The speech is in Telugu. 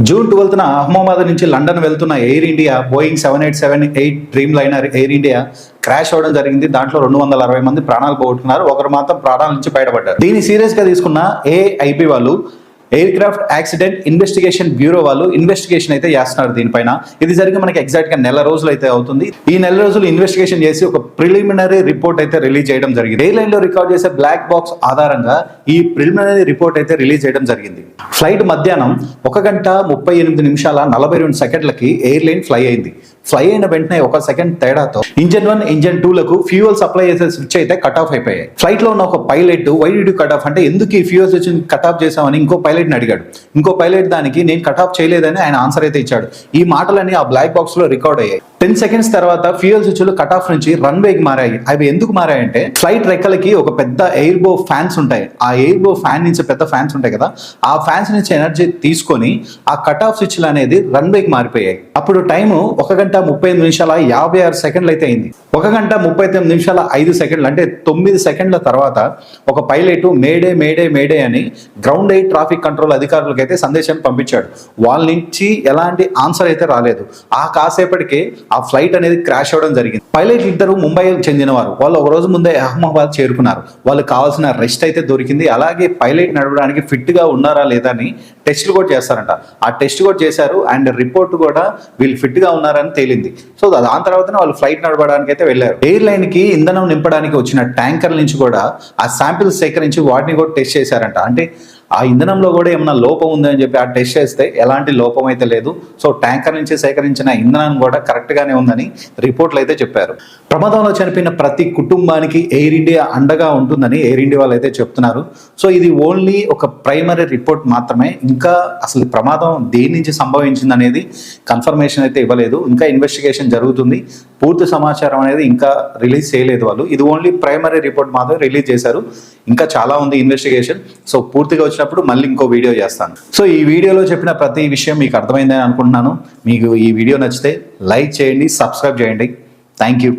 జూన్ 12న అహ్మదాబాద్ నుంచి లండన్ వెళ్తున్న air India Boeing 787-8 dream liner air India crash అవడం జరిగింది. దాంట్లో 260 మంది ప్రాణాలు పోగొట్టుకున్నారు. ఒకరు మాత్రం ప్రాణాల నుంచి బయటపడ్డారు. దీన్ని సీరియస్ గా తీసుకున్న ఏఐబి వాళ్ళు, air craft accident investigation bureau వాళ్ళు ఇన్వెస్టిగేషన్ అయితే చేస్తున్నారు దీనిపైన. ఇది జరిగి మనకి ఎగ్జాక్ట్ గా నెల రోజులు అయితే అవుతుంది. ఈ నెల రోజులు ఇన్వెస్టిగేషన్ చేసి ఒక ప్రిలిమినరీ రిపోర్ట్ అయితే రిలీజ్ చేయడం జరిగింది. ఎయిర్ లైన్ లో రికార్డ్ చేసే బ్లాక్ బాక్స్ ఆధారంగా ఈ ప్రిలిమినరీ రిపోర్ట్ అయితే రిలీజ్ చేయడం జరిగింది. ఫ్లైట్ మధ్యాహ్నం 1:38:42 ఎయిర్ లైన్ ఫ్లై అయింది. ఫ్లై అయిన వెంటనే 1 సెకండ్ తేడాతో ఇంజన్ 1, ఇంజన్ 2 లకు ఫ్యూయల్ సప్లై చేసే స్విచ్ అయితే కట్ ఆఫ్ అయిపోయాయి. ఫ్లైట్ లో ఉన్న ఒక pilot why did you cut off అంటే ఎందుకు ఈ ఫ్యూయల్ స్విచ్ కట్ ఆఫ్ చేసామని ఇంకో పైలట్ ని అడిగాడు. ఇంకో పైలట్ దానికి నేను కట్ ఆఫ్ చేయలేదని ఆయన ఆన్సర్ అయితే ఇచ్చాడు. ఈ మాటలన్నీ ఆ బ్లాక్ బాక్స్ లో రికార్డ్ అయ్యాయి. 10 సెకండ్స్ తర్వాత ఫ్యూయల్ స్విచ్లు కట్ ఆఫ్ నుంచి రన్వేకి మారాయి. అవి ఎందుకు మారాయంటే ఫ్లైట్ రెక్కలకి ఒక పెద్ద ఎయిర్ బో ఫ్యాన్స్ ఉంటాయి. ఆ ఎయిర్ బో ఫ్యాన్ నుంచి పెద్ద ఫ్యాన్స్ ఉంటాయి కదా, ఆ ఫ్యాన్స్ నుంచి ఎనర్జీ తీసుకొని ఆ కట్ ఆఫ్ స్విచ్లు అనేది రన్వేకి మారిపోయాయి. అప్పుడు టైము 1:35:56 అయితే అయింది. 1:39:05 అంటే 9 సెకండ్ల తర్వాత ఒక పైలట్ మేడే మేడే మేడే అని గ్రౌండ్ ఎయిర్ ట్రాఫిక్ కంట్రోల్ అధికారులకు అయితే సందేశం పంపించాడు. వాళ్ళ నుంచి ఎలాంటి ఆన్సర్ అయితే రాలేదు. ఆ కాసేపటికే ఆ ఫ్లైట్ అనేది క్రాష్ అవ్వడం జరిగింది. పైలట్ ఇద్దరు ముంబైకి చెందినవారు. వాళ్ళు ఒక రోజు ముందే అహ్మదాబాద్ చేరుకున్నారు. వాళ్ళకి కావాల్సిన రెస్ట్ అయితే దొరికింది. అలాగే పైలట్ నడవడానికి ఫిట్ గా ఉన్నారా లేదా అని టెస్ట్లు కూడా చేస్తారంట. ఆ టెస్ట్ కూడా చేశారు అండ్ రిపోర్ట్ కూడా వీళ్ళు ఫిట్ గా ఉన్నారని తేలింది. సో దాని తర్వాతనే వాళ్ళు ఫ్లైట్ నడవడానికి అయితే వెళ్ళారు. ఎయిర్ లైన్ కి ఇంధనం నింపడానికి వచ్చిన ట్యాంకర్ నుంచి కూడా ఆ శాంపిల్స్ సేకరించి వాటిని కూడా టెస్ట్ చేశారంట. అంటే ఆ ఇంధనంలో కూడా ఏమైనా లోపం ఉందని చెప్పి ఆ టెస్ట్ చేస్తే ఎలాంటి లోపం అయితే లేదు. సో ట్యాంకర్ నుంచి సేకరించిన ఇంధనం కూడా కరెక్ట్ గానే ఉందని రిపోర్ట్లు అయితే చెప్పారు. ప్రమాదంలో చనిపోయిన ప్రతి కుటుంబానికి ఎయిర్ ఇండియా అండగా ఉంటుందని ఎయిర్ ఇండియా వాళ్ళు అయితే చెప్తున్నారు. సో ఇది ఓన్లీ ఒక ప్రైమరీ రిపోర్ట్ మాత్రమే. ఇంకా అసలు ప్రమాదం దేని నుంచి సంభవించింది అనేది కన్ఫర్మేషన్ అయితే ఇవ్వలేదు. ఇంకా ఇన్వెస్టిగేషన్ జరుగుతుంది. పూర్తి సమాచారం అనేది ఇంకా రిలీజ్ చేయలేదు వాళ్ళు. ఇది ఓన్లీ ప్రైమరీ రిపోర్ట్ మాత్రమే రిలీజ్ చేశారు. ఇంకా చాలా ఉంది ఇన్వెస్టిగేషన్. సో పూర్తిగా వచ్చినప్పుడు మళ్ళీ ఇంకో వీడియో చేస్తాను. సో ఈ వీడియోలో చెప్పిన ప్రతి విషయం మీకు అర్థమైందని అనుకుంటున్నాను. మీకు ఈ వీడియో నచ్చితే లైక్ చేయండి, సబ్స్క్రైబ్ చేయండి. Thank you.